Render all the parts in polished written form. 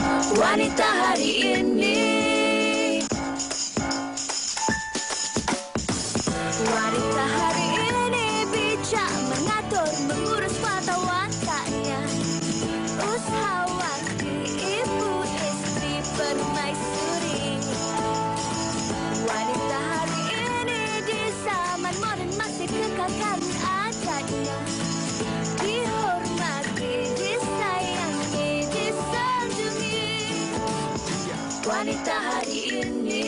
Wanita hari ini. Wanita hari ini bijak mengatur, mengurus mata wataknya. Usahawati, ibu istri permaisuri. Wanita hari ini di zaman modern masih kekalkan adatnya. Dihormati, disayangi, disanjungi. Wanita hari ini.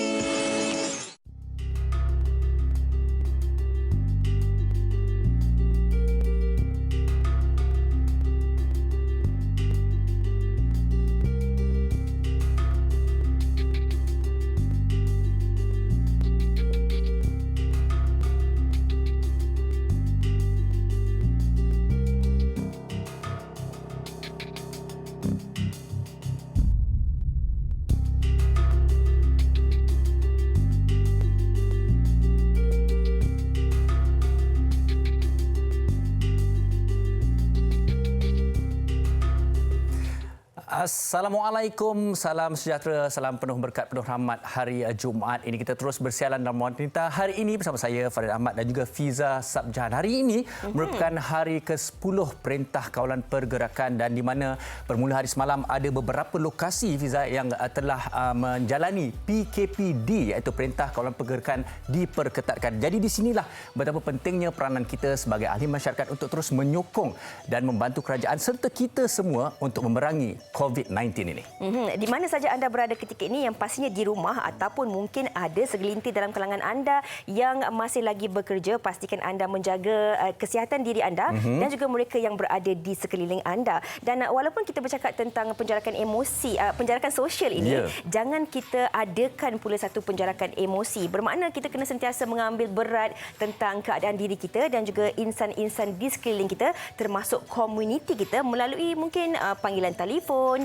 Assalamualaikum, salam sejahtera, salam penuh berkat, penuh rahmat hari Jumaat. Ini kita terus bersiaran dalam Wanita hari ini bersama saya Farid Ahmad dan juga Fiza Sabjahan. Hari ini merupakan hari ke-10 Perintah Kawalan Pergerakan dan di mana bermula hari semalam ada beberapa lokasi Fiza yang telah menjalani PKPD iaitu Perintah Kawalan Pergerakan diperketatkan. Jadi di sinilah betapa pentingnya peranan kita sebagai ahli masyarakat untuk terus menyokong dan membantu kerajaan serta kita semua untuk memerangi COVID-19 ini. Di mana saja anda berada ketika ini, yang pastinya di rumah ataupun mungkin ada segelintir dalam kalangan anda yang masih lagi bekerja, pastikan anda menjaga kesihatan diri anda dan juga mereka yang berada di sekeliling anda. Dan walaupun kita bercakap tentang penjarakan emosi, penjarakan sosial ini, jangan kita adakan pula satu penjarakan emosi. Bermakna kita kena sentiasa mengambil berat tentang keadaan diri kita dan juga insan-insan di sekeliling kita, termasuk komuniti kita melalui mungkin panggilan telefon,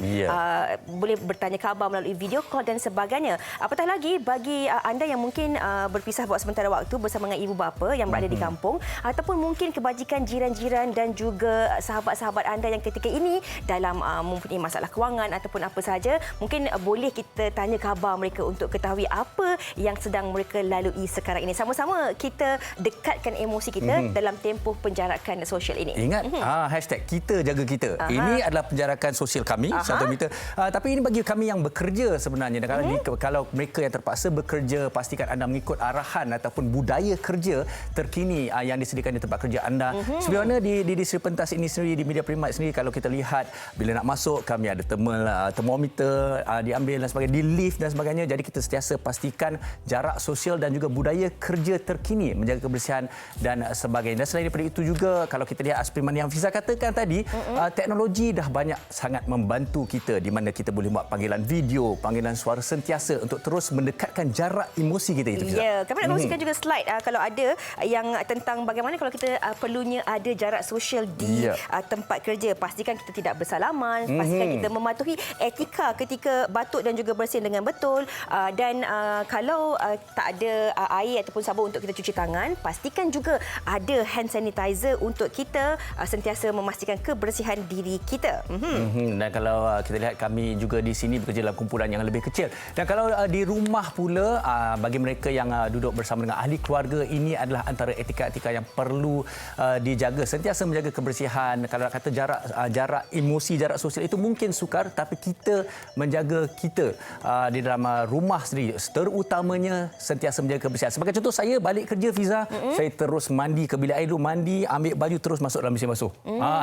boleh bertanya khabar melalui video call dan sebagainya. Apatah lagi bagi anda yang mungkin berpisah buat sementara waktu bersama dengan ibu bapa yang berada di kampung, ataupun mungkin kebajikan jiran-jiran dan juga sahabat-sahabat anda yang ketika ini dalam mempunyai masalah kewangan ataupun apa sahaja, mungkin boleh kita tanya khabar mereka untuk ketahui apa yang sedang mereka lalui sekarang ini. Sama-sama kita dekatkan emosi kita dalam tempoh penjarakan sosial ini. Ingat, hashtag kita jaga kita. Ini adalah penjarakan sosial kami. 1 meter. Tapi ini bagi kami yang bekerja sebenarnya. Dan kalau mereka yang terpaksa bekerja, pastikan anda mengikut arahan ataupun budaya kerja terkini yang disediakan di tempat kerja anda. Sebagaimana di Sri Pentas ini sendiri, di Media Primat sendiri, kalau kita lihat bila nak masuk, kami ada termometer diambil dan sebagainya, di lift dan sebagainya. Jadi kita sentiasa pastikan jarak sosial dan juga budaya kerja terkini, menjaga kebersihan dan sebagainya. Dan selain daripada itu juga, kalau kita lihat seperti yang Fiza katakan tadi, teknologi dah banyak sangat membantu kita di mana kita boleh buat panggilan video, panggilan suara sentiasa untuk terus mendekatkan jarak emosi kita itu. Ya, kami nak kongsikan juga slide kalau ada yang tentang bagaimana kalau kita perlunya ada jarak sosial di tempat kerja. Pastikan kita tidak bersalaman, pastikan kita mematuhi etika ketika batuk dan juga bersin dengan betul, dan kalau tak ada air ataupun sabun untuk kita cuci tangan, pastikan juga ada hand sanitizer untuk kita sentiasa memastikan kebersihan diri kita. Dan kalau kita lihat, kami juga di sini bekerja dalam kumpulan yang lebih kecil. Dan kalau di rumah pula, bagi mereka yang duduk bersama dengan ahli keluarga, ini adalah antara etika-etika yang perlu dijaga. Sentiasa menjaga kebersihan. Kalau nak kata jarak emosi, jarak sosial itu mungkin sukar, tapi kita menjaga kita di dalam rumah sendiri, terutamanya sentiasa menjaga kebersihan. Sebagai contoh, saya balik kerja, Fiza, saya terus mandi ke bilik air dulu, mandi, ambil baju, terus masuk dalam mesin basuh.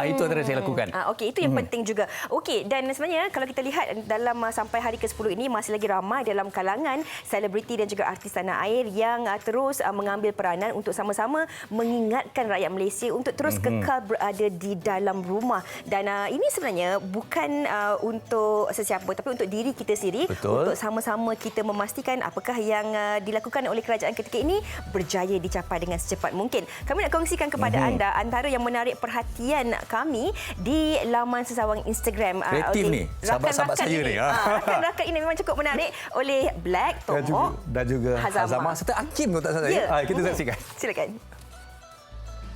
Itu antara yang saya lakukan. Okey, itu yang penting juga. Okey, dan sebenarnya kalau kita lihat dalam sampai hari ke-10 ini, masih lagi ramai dalam kalangan selebriti dan juga artis tanah air yang terus mengambil peranan untuk sama-sama mengingatkan rakyat Malaysia untuk terus kekal berada di dalam rumah. Dan ini sebenarnya bukan untuk sesiapa, tapi untuk diri kita sendiri. Betul. Untuk sama-sama kita memastikan apakah yang dilakukan oleh kerajaan ketika ini berjaya dicapai dengan secepat mungkin. Kami nak kongsikan kepada anda antara yang menarik perhatian kami di laman sesawang Instagram. Kreatif ni, sahabat-sahabat saya ni. Rakan-rakan ini memang cukup menarik oleh Black, Tomok dan juga Hazama serta Hakim tu tak salah. Kita saksikan. Silakan.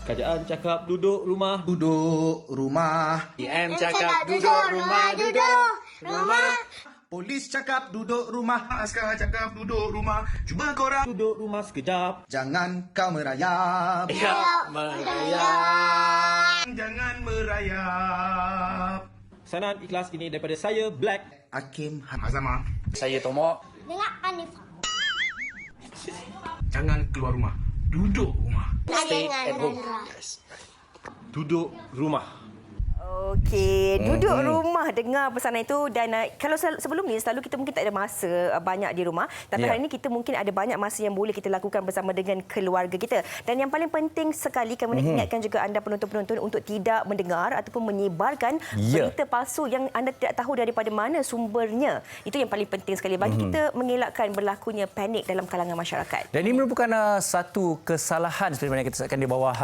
Kerajaan cakap duduk rumah. Duduk rumah. PM cakap duduk rumah, duduk. Polis cakap duduk rumah, askar cakap duduk rumah. Cuba korang Duduk rumah sekejap. jangan kau merayap. Jangan merayap. Pesanan ikhlas ini daripada saya, Black. Hakim Hamazama. Saya Tomok. Dengar Hanifah. Jangan keluar rumah. Duduk rumah. Duduk rumah. Okey, duduk rumah dengar pesanan itu dan kalau sebelum ni selalu kita mungkin tak ada masa banyak di rumah, tapi hari ini kita mungkin ada banyak masa yang boleh kita lakukan bersama dengan keluarga kita. Dan yang paling penting sekali kami nak ingatkan juga anda penonton-penonton untuk tidak mendengar ataupun menyebarkan berita palsu yang anda tidak tahu daripada mana sumbernya. Itu yang paling penting sekali bagi kita mengelakkan berlakunya panik dalam kalangan masyarakat. Dan ini merupakan satu kesalahan seperti mana kita sebutkan di bawah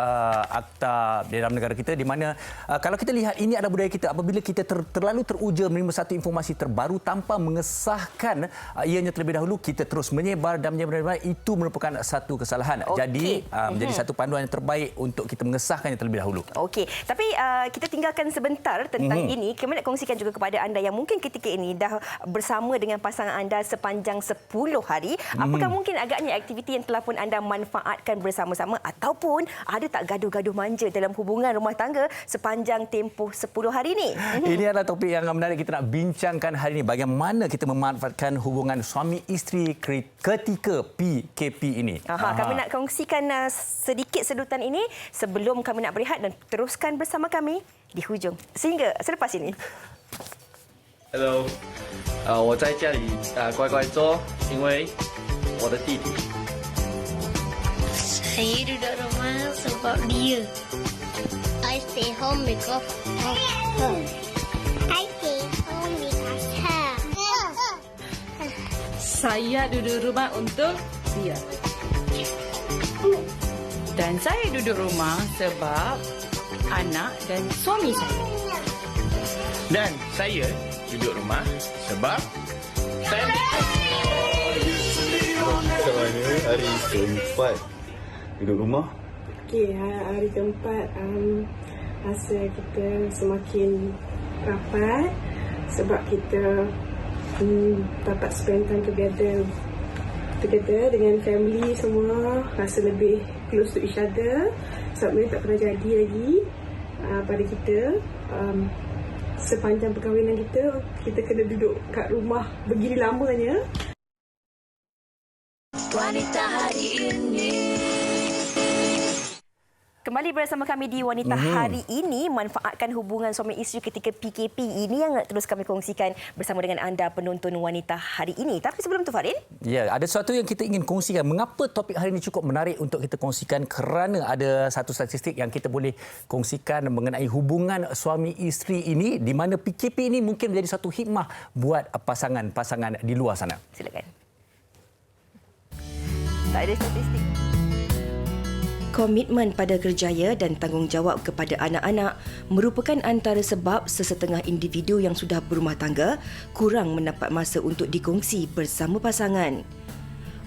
akta di dalam negara kita, di mana kalau kita lihat ini adalah budaya kita, apabila kita terlalu teruja menerima satu informasi terbaru tanpa mengesahkan ianya terlebih dahulu, kita terus menyebar dan menyebar, itu merupakan satu kesalahan. Jadi menjadi satu panduan yang terbaik untuk kita mengesahkannya terlebih dahulu. Okey, tapi kita tinggalkan sebentar tentang ini. Kami nak kongsikan juga kepada anda yang mungkin ketika ini dah bersama dengan pasangan anda sepanjang 10 hari. Apakah mungkin agaknya aktiviti yang telah pun anda manfaatkan bersama-sama ataupun ada tak gaduh-gaduh manja dalam hubungan rumah tangga sepanjang tempoh 10 hari ini? Ini adalah topik yang menarik kita nak bincangkan hari ini. Bagaimana kita memanfaatkan hubungan suami isteri ketika PKP ini. Kami nak kongsikan sedikit sedutan ini sebelum kami nak berehat dan teruskan bersama kami di hujung. Sehingga selepas ini. Hello，我在家里乖乖做，因为我的弟弟。 Saya duduk rumah sebab dia. I stay home because of her. I stay home because her. Saya duduk rumah untuk dia. Dan saya duduk rumah sebab anak dan suami saya. Dan saya duduk rumah sebab saya Macam mana hari keempat duduk rumah? Okey, hari keempat rasa kita semakin rapat sebab kita dapat spend time together dengan family semua, rasa lebih close to each other sebab benda tak pernah jadi lagi pada kita. Sepanjang perkahwinan kita kena duduk kat rumah begini lamanya. Wanita hari ini. Kembali bersama kami di Wanita Hari Ini, manfaatkan hubungan suami isteri ketika PKP. Ini yang terus kami kongsikan bersama dengan anda penonton Wanita Hari Ini. Tapi sebelum tu Farin, ya, ada sesuatu yang kita ingin kongsikan. Mengapa topik hari ini cukup menarik untuk kita kongsikan? Kerana ada satu statistik yang kita boleh kongsikan mengenai hubungan suami isteri ini, di mana PKP ini mungkin menjadi satu hikmah buat pasangan-pasangan di luar sana. silakan. Tak ada statistik. Komitmen pada kerjaya dan tanggungjawab kepada anak-anak merupakan antara sebab sesetengah individu yang sudah berumah tangga kurang mendapat masa untuk dikongsi bersama pasangan.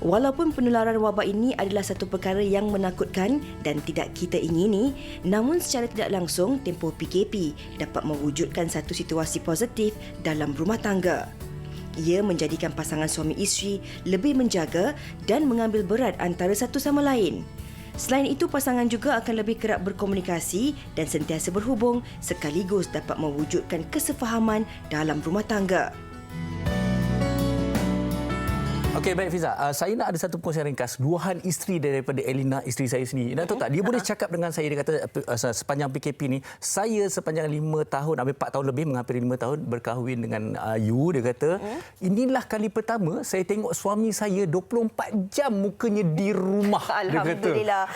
Walaupun penularan wabak ini adalah satu perkara yang menakutkan dan tidak kita ingini, namun secara tidak langsung tempoh PKP dapat mewujudkan satu situasi positif dalam rumah tangga. Ia menjadikan pasangan suami isteri lebih menjaga dan mengambil berat antara satu sama lain. Selain itu, pasangan juga akan lebih kerap berkomunikasi dan sentiasa berhubung sekaligus dapat mewujudkan kesefahaman dalam rumah tangga. Okey, baik Fiza. Saya nak ada satu perkongsian ringkas. Luahan isteri daripada Elina, isteri saya sendiri. Nak tahu tak, dia boleh cakap dengan saya, dia kata sepanjang PKP ni, saya sepanjang 5 tahun, hampir 4 tahun lebih, menghampiri 5 tahun berkahwin dengan you, dia kata, inilah kali pertama saya tengok suami saya 24 jam mukanya di rumah. Alhamdulillah.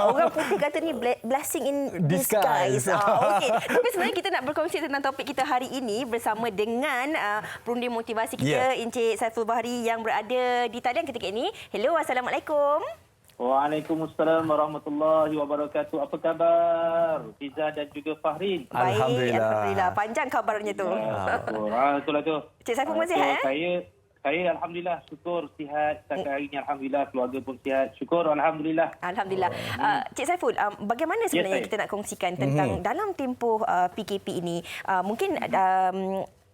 Orang putih kata ni blessing in disguise. Okey. Tapi sebenarnya kita nak berkongsi tentang topik kita hari ini bersama dengan perundi motivasi kita, Encik Saiful Bahari yang berada di talian ketika ini. Hello, Assalamualaikum. Waalaikumsalam warahmatullahi wabarakatuh. Apa khabar Fiza dan juga Fahrin? Alhamdulillah. Panjang kabarnya tu. Itulah tu. Cik Saiful pun sihat? Saya alhamdulillah syukur sihat. Sampai hari ini alhamdulillah keluarga pun sihat. Syukur alhamdulillah. Alhamdulillah. Cik Saiful, bagaimana sebenarnya kita nak kongsikan tentang dalam tempoh PKP ini, mungkin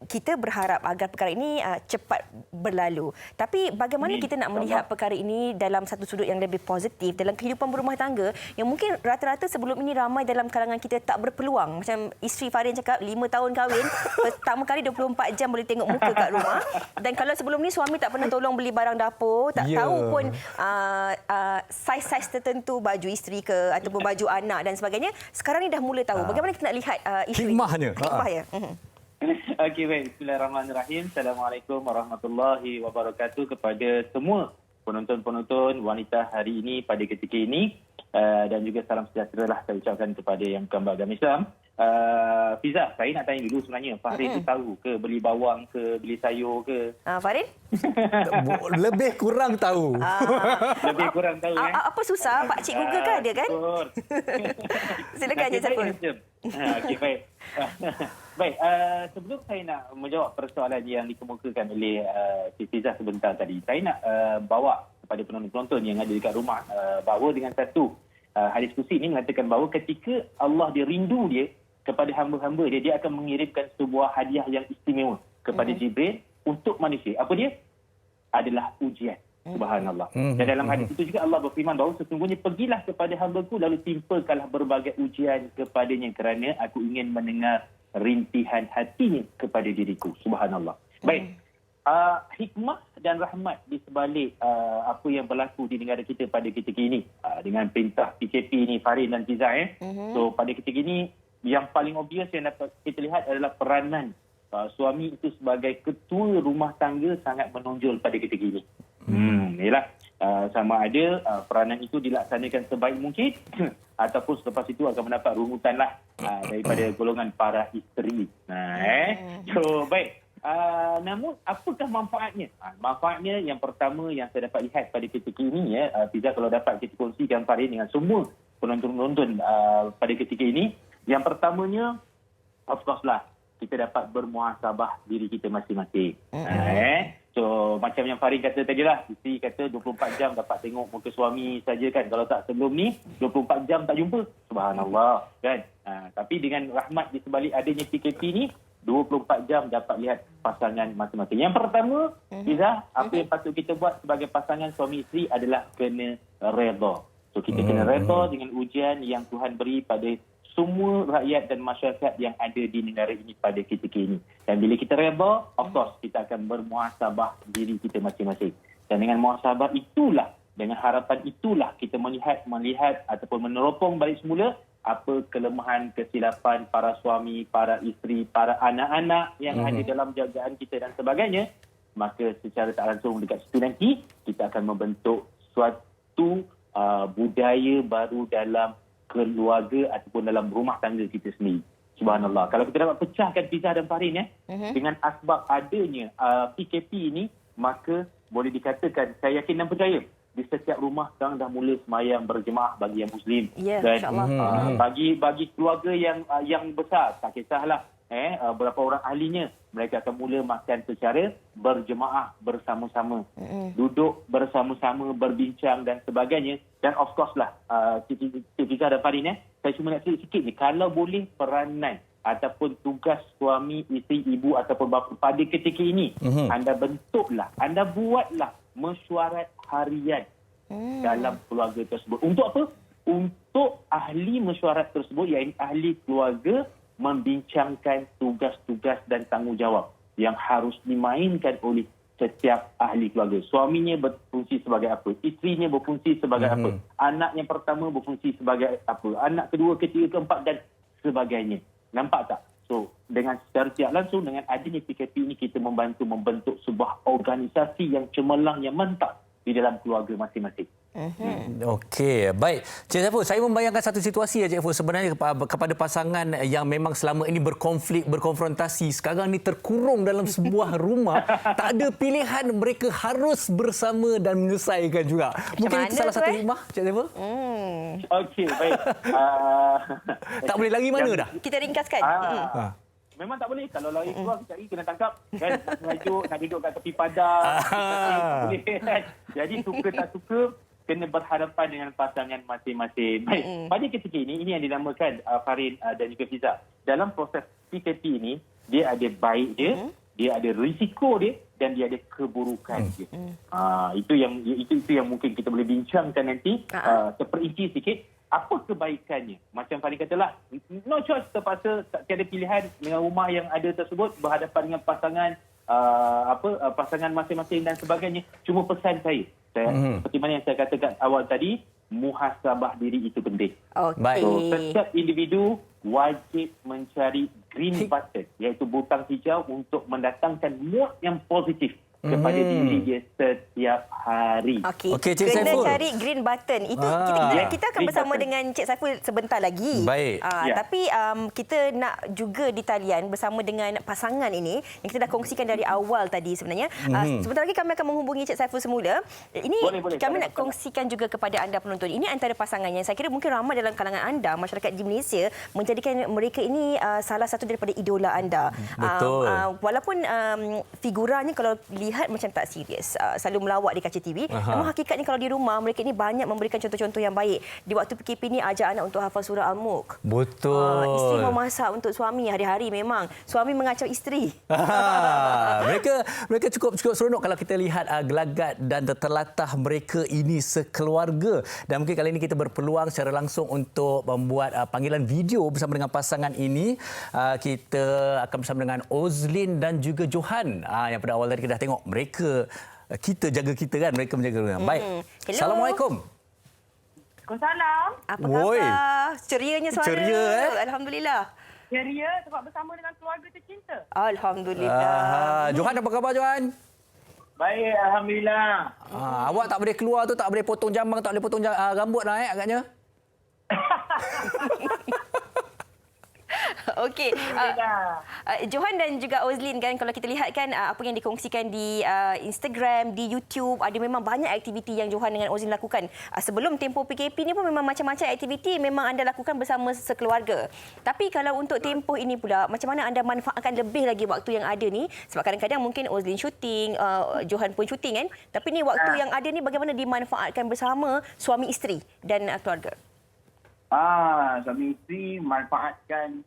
kita berharap agar perkara ini cepat berlalu. Tapi bagaimana kita nak melihat perkara ini dalam satu sudut yang lebih positif dalam kehidupan berumah tangga yang mungkin rata-rata sebelum ini ramai dalam kalangan kita tak berpeluang. Macam isteri Farin cakap 5 tahun kahwin, pertama kali 24 jam boleh tengok muka kat rumah. Dan kalau sebelum ni suami tak pernah tolong beli barang dapur, tak tahu pun saiz-saiz tertentu baju isteri ke ataupun baju anak dan sebagainya, sekarang ni dah mula tahu. Bagaimana kita nak lihat isu hikmahnya. Hikmahnya. Okey, baik. Bismillahirrahmanirrahim. Assalamualaikum warahmatullahi wabarakatuh kepada semua penonton-penonton wanita hari ini pada ketika ini. Dan juga salam sejahtera lah saya ucapkan kepada yang bukan beragama Islam. Fiza, saya nak tanya dulu sebenarnya. Farid tu tahu ke beli bawang ke, beli sayur ke? Farid? Lebih kurang tahu. Lebih kurang tahu. Apa susah? Pak Cik Google kan ada kan? Silakan je siapa. Okey, baik. Baik, sebelum saya nak menjawab persoalan yang dikemukakan oleh Cik Fiza sebentar tadi, saya nak bawa kepada penonton-penonton yang ada dekat rumah bahawa dengan satu hadis kursi ini mengatakan bahawa ketika Allah dia rindu dia kepada hamba-hamba dia, dia akan mengirimkan sebuah hadiah yang istimewa kepada Jibril untuk manusia. Apa dia? Adalah ujian. Subhanallah. Dan dalam hadis itu juga Allah berfirman bahawa sesungguhnya pergilah kepada hamba-Ku lalu timpakanlah berbagai ujian kepadanya kerana aku ingin mendengar rintihan hatinya kepada diriku. Subhanallah. Baik. Hikmah dan rahmat di sebalik apa yang berlaku di negara kita pada ketika ini dengan perintah PKP ini, Farin dan Fiza. So pada ketika ini yang paling obvious yang dapat kita lihat adalah peranan suami itu sebagai ketua rumah tangga sangat menonjol pada ketika ini. Yalah, sama ada peranan itu dilaksanakan sebaik mungkin ataupun selepas itu akan mendapat rungutanlah daripada golongan para isteri. So baik. Namun apakah manfaatnya? Manfaatnya yang pertama yang saya dapat lihat pada ketika ini, Fiza, kalau dapat kita kongsikan Farid dengan semua penonton-penonton pada ketika ini, yang pertamanya of course lah kita dapat bermuhasabah diri kita masing-masing. So macam yang Farid kata tadi lah, isteri kata 24 jam dapat tengok muka suami saja kan. Kalau tak sebelum ni 24 jam tak jumpa. Subhanallah kan. Tapi dengan rahmat di sebalik adanya PKP ni 24 jam dapat lihat pasangan masing-masing. Yang pertama, Fiza, apa yang patut kita buat sebagai pasangan suami isteri adalah kena redha. So kita kena redha dengan ujian yang Tuhan beri pada semua rakyat dan masyarakat yang ada di negara ini pada ketika ini. Dan bila kita redha, of course kita akan bermuhasabah diri kita masing-masing. Dan dengan muhasabah itulah, dengan harapan itulah kita melihat ataupun meneropong balik semula apa kelemahan, kesilapan para suami, para isteri, para anak-anak yang ada dalam jagaan kita dan sebagainya. Maka secara tak langsung dekat situ nanti kita akan membentuk suatu budaya baru dalam keluarga ataupun dalam rumah tangga kita sendiri. Subhanallah. Kalau kita dapat pecahkan Fiza dan Farin dengan asbab adanya PKP ini, maka boleh dikatakan, saya yakin dan percaya, di setiap rumah sekarang dah mula semayang berjemaah bagi yang Muslim. Dan bagi keluarga yang besar, tak kisahlah berapa orang ahlinya, mereka akan mula makan secara berjemaah bersama-sama. Duduk bersama-sama, berbincang dan sebagainya. Dan of course lah, Cik Fiza dan Farin, saya cuma nak cerita sikit ni, kalau boleh peranan ataupun tugas suami, isteri, ibu ataupun bapa pada ketika ini, anda bentuklah, anda buatlah mesyuarat harian dalam keluarga tersebut. Untuk apa? Untuk ahli mesyuarat tersebut, iaitu ahli keluarga, membincangkan tugas-tugas dan tanggungjawab yang harus dimainkan oleh setiap ahli keluarga. Suaminya berfungsi sebagai apa? Isterinya berfungsi sebagai apa? Anak yang pertama berfungsi sebagai apa? Anak kedua, ketiga, keempat dan sebagainya. Nampak tak? So, dengan secara tidak langsung, dengan adanya PKP ini, kita membantu membentuk sebuah organisasi yang cemerlang, yang mantap di dalam keluarga masing-masing. Okey, baik. Cik Saiful, saya membayangkan satu situasi Cik Saiful, sebenarnya kepada pasangan yang memang selama ini berkonflik, berkonfrontasi, sekarang ni terkurung dalam sebuah rumah, tak ada pilihan, mereka harus bersama dan menyelesaikan juga. Mungkin itu salah satu hikmah, Cik Saiful? Okey, baik. Tak boleh lari mana dah? Kita ringkaskan. Memang tak boleh. Kalau lari keluar, kejap lagi kena tangkap. Kan? Nak mengajuk, nak duduk kat tepi padang. Boleh, kan? Jadi suka tak suka, kena berhadapan dengan pasangan masing-masing. Baik, pada ketika ini yang dinamakan Farin dan juga Fiza. Dalam proses PKP ini, dia ada baik dia, dia ada risiko dia dan dia ada keburukan dia. Itu yang mungkin kita boleh bincangkan nanti terperinci sikit. Apa kebaikannya? Macam Fadi katalah, no choice, terpaksa tiada pilihan dengan rumah yang ada tersebut berhadapan dengan pasangan masing-masing dan sebagainya. Cuma pesan saya seperti mana yang saya katakan awal tadi, muhasabah diri itu penting. Okay. So, setiap individu wajib mencari green button, iaitu butang hijau untuk mendatangkan mood yang positif kepada diri dia setiap hari. Okey, Cik kena Saiful. cari green button. Itu kita akan bersama dengan Cik Saiful sebentar lagi. Baik. Tapi kita nak juga di talian bersama dengan pasangan ini yang kita dah kongsikan dari awal tadi sebenarnya. Sebentar lagi kami akan menghubungi Cik Saiful semula. Ini Boleh, kami nak kongsikan juga kepada anda penonton. Ini antara pasangan yang saya kira mungkin ramai dalam kalangan anda, masyarakat di Malaysia, menjadikan mereka ini salah satu daripada idola anda. Betul. Walaupun figuranya kalau lihat macam tak serius, selalu melawak di kaca TV. Namun hakikatnya kalau di rumah mereka ini banyak memberikan contoh-contoh yang baik. Di waktu PKP ni ajak anak untuk hafal surah Al-Mulk. Betul. Isteri memasak untuk suami hari-hari, memang suami mengacau isteri. Mereka cukup seronok kalau kita lihat gelagat dan terlatah mereka ini sekeluarga. Dan mungkin kali ini kita berpeluang secara langsung untuk membuat panggilan video bersama dengan pasangan ini. Kita akan bersama dengan Ozlin dan juga Johan. Yang pada awal tadi kita dah tengok mereka, kita jaga kita kan, mereka menjaga. Baik. Hello. Assalamualaikum. Waalaikumsalam. Apa khabar? Cerianya suara. Ceria, Alhamdulillah. Ceria sebab bersama dengan keluarga tercinta. Alhamdulillah. Johan, apa khabar Johan? Baik, Alhamdulillah. Awak tak boleh keluar tu, tak boleh potong jambang, tak boleh potong rambut lah agaknya. Okey. Johan dan juga Ozlin kan, kalau kita lihat kan apa yang dikongsikan di Instagram, di YouTube, ada memang banyak aktiviti yang Johan dengan Ozlin lakukan. Sebelum tempoh PKP ni pun memang macam-macam aktiviti memang anda lakukan bersama sekeluarga. Tapi kalau untuk tempoh ini pula, macam mana anda manfaatkan lebih lagi waktu yang ada ni? Sebab kadang-kadang mungkin Ozlin syuting, Johan pun syuting kan. Tapi ni waktu yang ada ni bagaimana dimanfaatkan bersama suami isteri dan keluarga? Suami isteri manfaatkan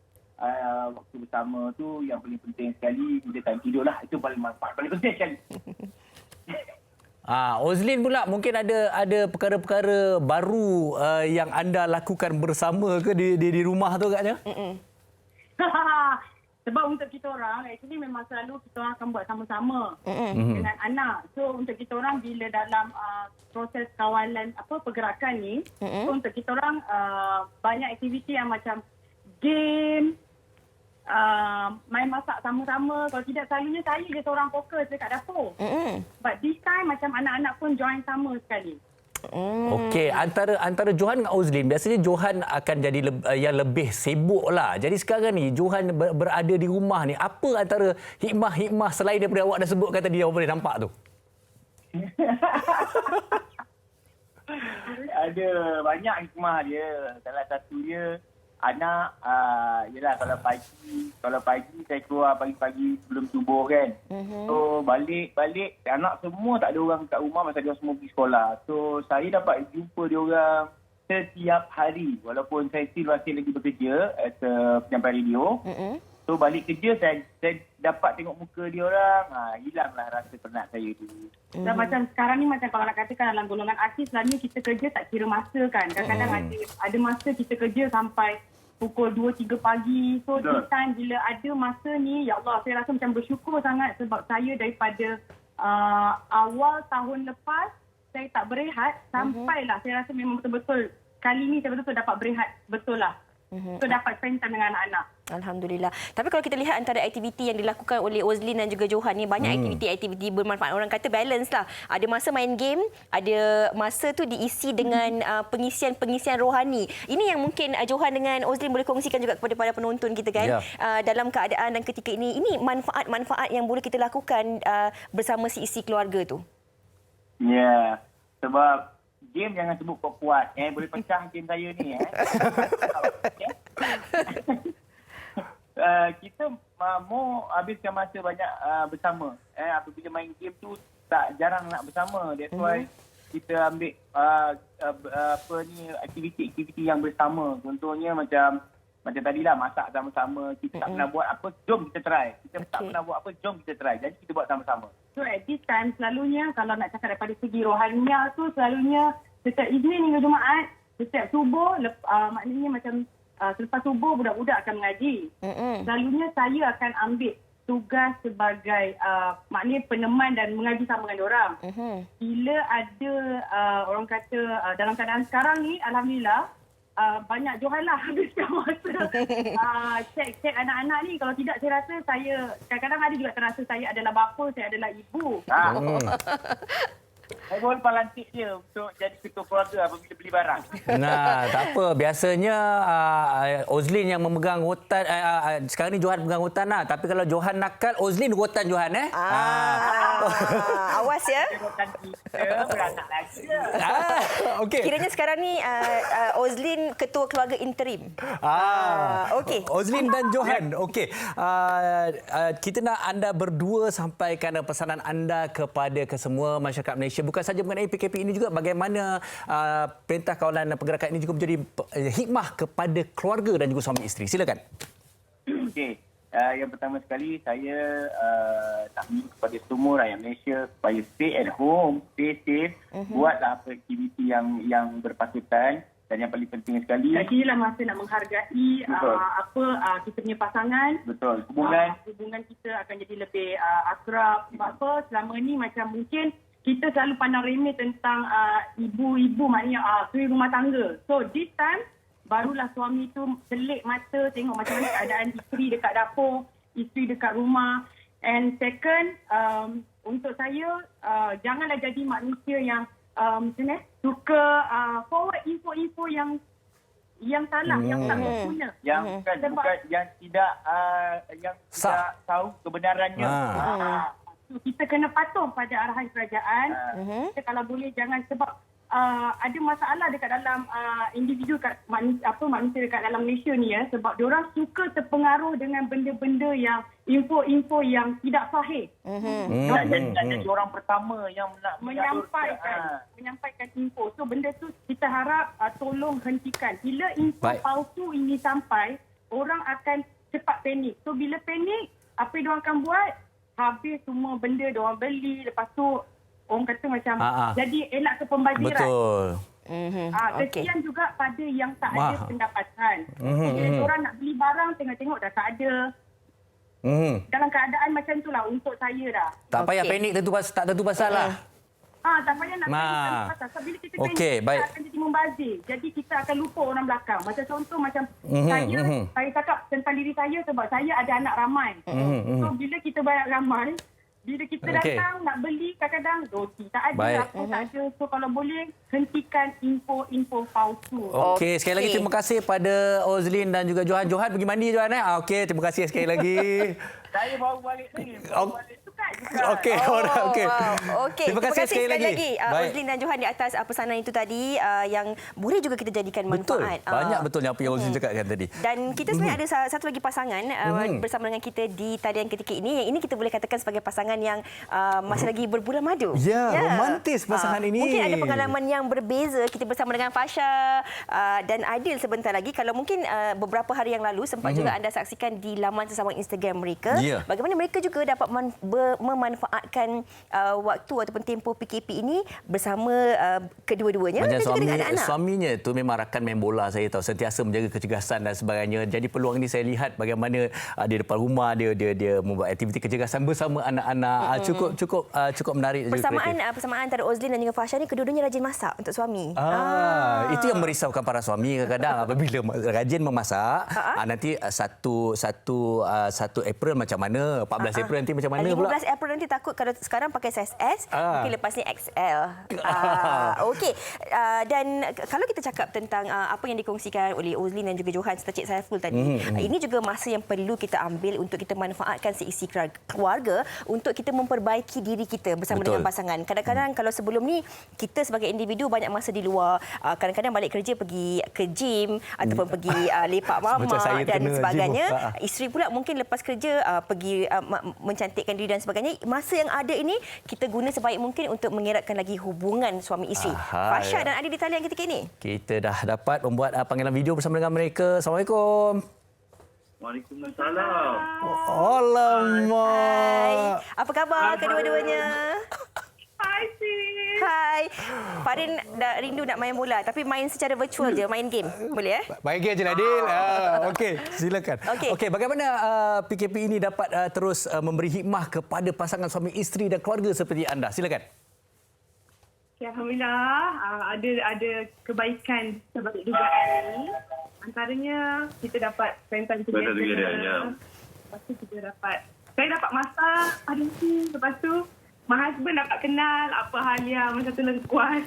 waktu bersama tu yang paling penting sekali, kita time tidur lah. Itu paling manfaat, paling penting sekali. Ozlin pula mungkin ada perkara-perkara baru yang anda lakukan bersama ke di rumah tu agaknya? Sebab untuk kita orang, actually memang selalu kita orang akan buat sama-sama dengan anak. So untuk kita orang bila dalam proses kawalan pergerakan ni, so untuk kita orang banyak aktiviti yang macam game, main masak sama-sama. Kalau tidak, selalunya saya je seorang fokus dekat dapur. But this time macam anak-anak pun join sama sekali. Okey, antara Johan dengan Ozlin, biasanya Johan akan jadi yang lebih sibuk lah. Jadi sekarang ni Johan berada di rumah ni, apa antara hikmah-hikmah selain daripada awak dah sebutkan tadi awak boleh nampak tu? Ada banyak hikmah dia. Salah satu dia anak, yelah kalau pagi saya keluar pagi-pagi sebelum subuh kan. So balik anak semua tak ada orang kat rumah masa dia semua pergi sekolah. So saya dapat jumpa dia orang setiap hari walaupun saya still masih lagi bekerja as a penyampai radio. So balik kerja saya dapat tengok muka dia orang, hilanglah rasa penat saya tu. Dan macam sekarang ni macam kalau nak katakan dalam golongan artis, selalunya kita kerja tak kira masa kan. Kadang-kadang ada masa kita kerja sampai pukul 2-3 pagi. So this time bila ada masa ni, ya Allah, saya rasa macam bersyukur sangat sebab saya daripada awal tahun lepas saya tak berehat sampailah saya rasa memang betul-betul kali ni saya betul-betul dapat berehat betul lah. So dapat spend time dengan anak-anak. Alhamdulillah. Tapi kalau kita lihat antara aktiviti yang dilakukan oleh Ozlin dan juga Johan ni, banyak aktiviti bermanfaat. Orang kata balance lah. Ada masa main game, ada masa tu diisi dengan pengisian rohani. Ini yang mungkin Johan dengan Ozlin boleh kongsikan juga kepada para penonton kita kan. Dalam keadaan dan ketika ini manfaat-manfaat yang boleh kita lakukan bersama si isi keluarga tu. Ya, sebab game jangan sebut kuat-kuat. Boleh pecah game saya ni. Kita mau habiskan masa banyak bersama. Apabila main game tu tak jarang nak bersama. That's why kita ambil aktiviti-aktiviti yang bersama. Contohnya macam macam tadilah masak sama-sama, kita tak pernah buat apa, jom kita try. Kita tak pernah buat apa, jom kita try. Jadi kita buat sama-sama. So at this time selalunya kalau nak cakap daripada segi rohaniah tu selalunya setiap Isnin hingga Jumaat, setiap subuh, maknanya macam selepas subuh budak-budak akan mengaji. Selalunya saya akan ambil tugas sebagai maknanya peneman dan mengaji sama dengan orang. Bila ada orang kata dalam keadaan sekarang ni, alhamdulillah banyak Johan lah habiskan masa cek anak-anak ni. Kalau tidak saya rasa saya kadang-kadang ada juga terasa saya adalah bapa, saya adalah ibu. Saya pun palantik dia untuk jadi ketua keluarga apabila beli barang. Nah, tak apa. Biasanya Ozlin yang memegang rotan. Sekarang ni Johan pegang rotan lah. Tapi kalau Johan nakal, Ozlin rotan Johan. Awas ya. Rotan kita beranak lagi. Okay. Kiranya sekarang ni Ozlin ketua keluarga interim. Okey. Ozlin dan Johan. Okey. Kita nak anda berdua sampaikan pesanan anda kepada kesemua masyarakat Malaysia. Bukan saja mengenai PKP ini, juga bagaimana Perintah Kawalan Pergerakan ini juga menjadi hikmah kepada keluarga dan juga suami isteri. Silakan. Okey. Yang pertama sekali saya nak minta kepada semua rakyat Malaysia supaya stay at home, stay safe, buatlah apa aktiviti yang berpatutan. Dan yang paling penting sekali, inilah masa nak menghargai kita punya pasangan. Betul. Hubungan kita akan jadi lebih akrab. Sebab apa? Selama ni macam mungkin kita selalu pandang remeh tentang ibu-ibu, maknanya suri rumah tangga. So this time barulah suami tu selik mata tengok macam mana keadaan isteri dekat dapur, isteri dekat rumah. And second, untuk saya janganlah jadi manusia yang suka forward info-info yang salah, yang tak berguna, yang tidak tahu kebenarannya. Kita kena patuh pada arahan kerajaan. Kita kalau boleh jangan, sebab ada masalah dekat dalam individu manusia dekat dalam Malaysia ni ya, sebab diorang suka terpengaruh dengan benda-benda yang info-info yang tidak sahih. Jadi orang pertama yang nak menyampaikan info. So benda tu kita harap tolong hentikan. Bila info palsu ini sampai, orang akan cepat panik. So bila panik, apa yang diorang akan buat? Habis semua benda diorang beli. Lepas tu orang kata macam jadi elak ke pembaziran. Betul. Kesian juga pada yang tak ada pendapatan. Bila orang nak beli barang, tengok-tengok dah tak ada. Dalam keadaan macam itulah untuk saya dah. Tak payah panik, tak tentu pasal lah. Tak payah nak panik pasal. So, bila kita panik, kita akan jadi membazir. Jadi kita akan lupa orang belakang. Macam contoh macam saya cakap tentang diri saya sebab saya ada anak ramai. So bila kita banyak ramai, bila kita datang nak beli, kadang-kadang roti tak ada, apa tak ada. So kalau boleh hentikan info-info palsu. Okey, sekali lagi terima kasih pada Ozlin dan juga Johan. Johan pergi mandi Johan Okey, terima kasih sekali lagi. Saya baru balik ni. Okey. Terima kasih sekali lagi. Ozlin dan Johan di atas pesanan itu tadi yang boleh juga kita jadikan manfaat. Betul. Banyak betulnya apa yang Ozlin cakapkan tadi. Dan kita sebenarnya ada satu lagi pasangan bersama dengan kita di talian ketika ini. Yang ini kita boleh katakan sebagai pasangan yang masih lagi berbulan madu. Romantis pasangan ini. Mungkin ada pengalaman yang berbeza. Kita bersama dengan Fasha dan Adil sebentar lagi. Kalau mungkin beberapa hari yang lalu sempat juga anda saksikan di laman sesama Instagram mereka. Bagaimana mereka juga dapat memanfaatkan waktu ataupun tempoh PKP ini bersama kedua-duanya. Macam suaminya tu memang rakan main bola, saya tahu, sentiasa menjaga kecergasan dan sebagainya. Jadi peluang ini saya lihat bagaimana di depan rumah dia membuat aktiviti kecergasan bersama anak-anak. Cukup menarik. Persamaan antara Ozlin dan juga Fasha ni, kedua-duanya rajin masak untuk suami. Itu yang merisaukan para suami kadang-kadang apabila rajin memasak. Nanti 1 April macam mana, 14 April nanti macam mana pula? 15 April nanti takut kalau sekarang pakai saiz S, mungkin lepas ni XL. Okey. Dan kalau kita cakap tentang apa yang dikongsikan oleh Ozlin dan juga Johan serta Cik Saiful tadi, ini juga masa yang perlu kita ambil untuk kita manfaatkan seisi keluarga untuk kita memperbaiki diri kita bersama dengan pasangan. Kadang-kadang kalau sebelum ni kita sebagai individu banyak masa di luar, kadang-kadang balik kerja pergi ke gym ataupun pergi lepak mama dan sebagainya. Isteri pula mungkin lepas kerja pergi mencantikkan diri dan sebagainya. Masa yang ada ini kita guna sebaik mungkin untuk mengeratkan lagi hubungan suami isteri. Fasha dan Adil di talian ketika ini. Kita dah dapat membuat panggilan video bersama dengan mereka. Assalamualaikum. Waalaikumsalam. Alamak. Apa khabar kedua-duanya? Hai, Hai. Farin dah rindu nak main bola tapi main secara virtual je, main game. Boleh Main game je Adil. Okey, silakan. Okey, bagaimana PKP ini dapat terus memberi hikmah kepada pasangan suami isteri dan keluarga seperti anda? Silakan. Alhamdulillah ada kebaikan sebalik dugaan ini. Antaranya kita dapat spend time together. Lepas tu saya dapat masak hari ni. Lepas tu my husband dapat kenal apa hal yang macam tu lengkuas.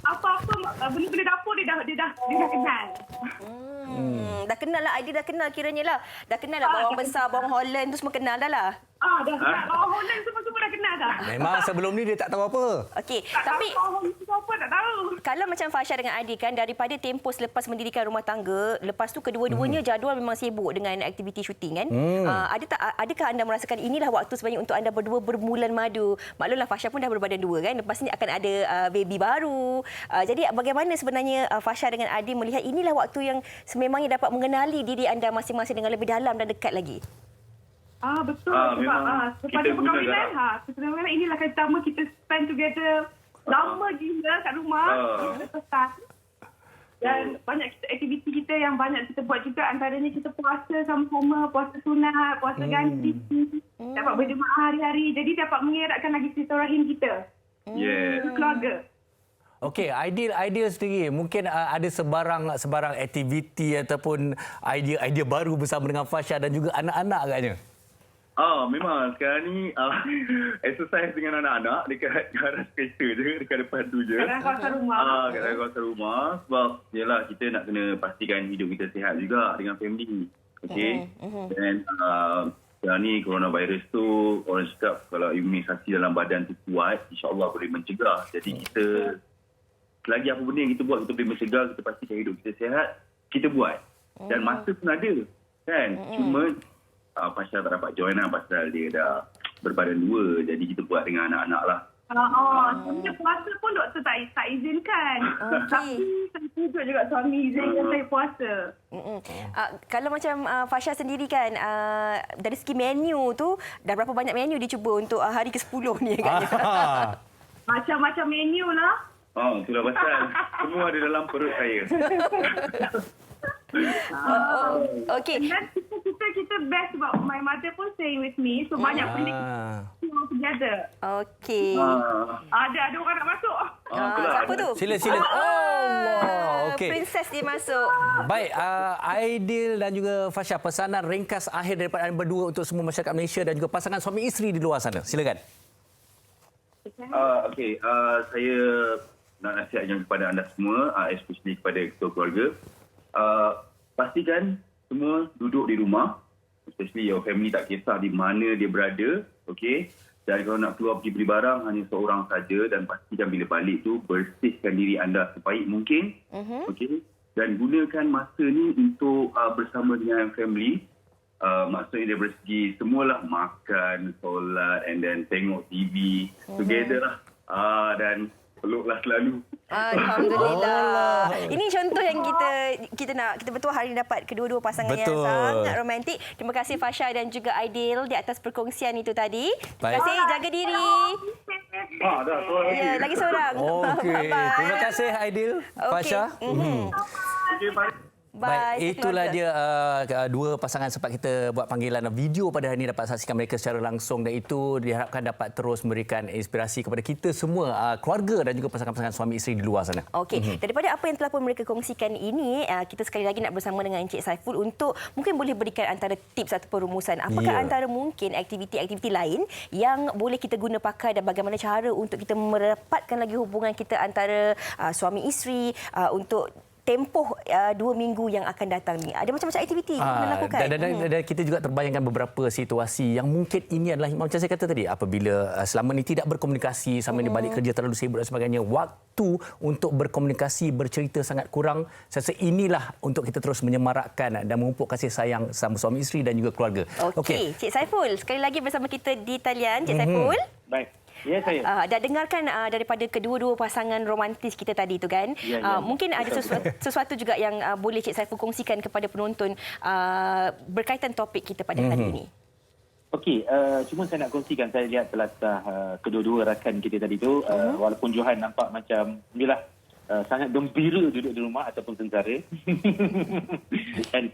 Apa-apa benda-benda dapur dia dah kenal. Dah kenal lah, Aidil dah kenal kiranya lah. Dah kenal lah bawang besar, bawang Holland tu semua kenal dah lah. Dah kenal. Bawang Holland semua dah kenal dah. Memang sebelum ni dia tak tahu apa. Okey, tapi bawang Holland apa tak tahu. Kalau macam Fasha dengan Aidil kan, daripada tempoh selepas mendirikan rumah tangga, lepas tu kedua-duanya jadual memang sibuk dengan aktiviti syuting kan. Adakah anda merasakan inilah waktu sebenarnya untuk anda berdua bermulan madu? Maklumlah Fasha pun dah berbadan dua kan. Lepas ni akan ada baby baru. Jadi bagaimana sebenarnya Fasha dengan Aidil melihat inilah waktu yang sememangnya dapat mengenali diri anda masing-masing dengan lebih dalam dan dekat lagi? Betul. Sebab pada perkahwinan, inilah kali pertama kita spend together lama gila kat rumah. Kita pesan. Dan banyak aktiviti kita yang banyak kita buat juga. Antaranya kita puasa sama-sama, puasa sunat, puasa ganti. Dapat berjemaah hari-hari. Jadi dapat mengeratkan lagi silaturahim kita. Keluarga. Okey, Aidil sendiri mungkin ada sebarang aktiviti ataupun idea baru bersama dengan Fasha dan juga anak-anak agaknya. Memang sekarang ni exercise dengan anak-anak dekat garas kereta je, dekat depan tu je. Kat kawasan rumah. Kat kawasan rumah. Sebab yelah kita nak kena pastikan hidup kita sihat juga dengan family. Okey. Dan sekarang ni coronavirus tu orang cakap kalau imunisasi dalam badan tu kuat, insya-Allah boleh mencegah. Jadi kita selagi apa benda yang kita buat kita boleh mencegah, kita pastikan hidup kita sihat, kita buat. Dan masa pun ada. Kan? Cuma Fasha tak dapat join lah pasal dia dah berbadan dua. Jadi kita buat dengan anak-anak lah. Sebenarnya puasa pun doktor tak izinkan. Tapi saya pujuk juga suami izinkan saya puasa. Kalau macam Fasha sendiri kan, dari segi menu tu, dah berapa banyak menu dicuba untuk hari ke-10 ni agaknya? Macam-macam menu lah. Itulah pasal semua ada dalam perut saya. Okey. Dan kita best sebab my mother pun staying with me. So banyak benda kita together. Okey. Ada orang nak masuk. Siapa tu? Sila. Allah. Okey. Princess dia masuk. Baik, Aidil dan juga Fasha, pesanan ringkas akhir daripada anda berdua untuk semua masyarakat Malaysia dan juga pasangan suami isteri di luar sana. Silakan. Saya nak nasihatkan kepada anda semua, especially kepada ketua keluarga. Pastikan semua duduk di rumah, especially your family, tak kisah di mana dia berada, okey. Dan kalau nak keluar pergi beli barang hanya seorang saja, dan pastikan bila balik tu bersihkan diri anda sebaik mungkin, okey. Dan gunakan masa ni untuk bersama dengan family. Maksudnya dari segi semualah makan, solat, and then tengok TV together lah. Dan peluklah selalu. Alhamdulillah. Ini contoh yang kita betul hari ini dapat kedua-dua pasangan yang sangat romantik. Terima kasih Fasha dan juga Aidil di atas perkongsian itu tadi. Terima kasih, jaga diri. Lagi seorang. Okey. Terima kasih Aidil, Fasha. Baik, itulah dia dua pasangan sempat kita buat panggilan video pada hari ini, dapat saksikan mereka secara langsung, dan itu diharapkan dapat terus memberikan inspirasi kepada kita semua, keluarga dan juga pasangan-pasangan suami isteri di luar sana. Okey, daripada apa yang telah pun mereka kongsikan ini, kita sekali lagi nak bersama dengan Encik Saiful untuk mungkin boleh berikan antara tips ataupun rumusan. Apakah antara mungkin aktiviti-aktiviti lain yang boleh kita guna pakai dan bagaimana cara untuk kita merapatkan lagi hubungan kita antara suami isteri untuk tempoh 2 minggu yang akan datang ni? Ada macam-macam aktiviti yang dilakukan. Dan kita juga terbayangkan beberapa situasi yang mungkin ini adalah macam saya kata tadi, apabila selama ini tidak berkomunikasi, sama ini balik kerja terlalu sibuk dan sebagainya, waktu untuk berkomunikasi, bercerita sangat kurang. Saya rasa inilah untuk kita terus menyemarakkan dan memupuk kasih sayang sama suami isteri dan juga keluarga. Okey, Cik Saiful, sekali lagi bersama kita di talian. Cik Saiful. Baik. Ya, saya. Dah dengarkan daripada kedua-dua pasangan romantis kita tadi tu kan. Mungkin ada sesuatu juga yang boleh Cik Saiful kongsikan kepada penonton berkaitan topik kita pada hari ini. Okey, cuma saya nak kongsikan, saya lihat telatah kedua-dua rakan kita tadi tu, walaupun Johan nampak macam inilah sangat gembira duduk di rumah ataupun sengsara. Dan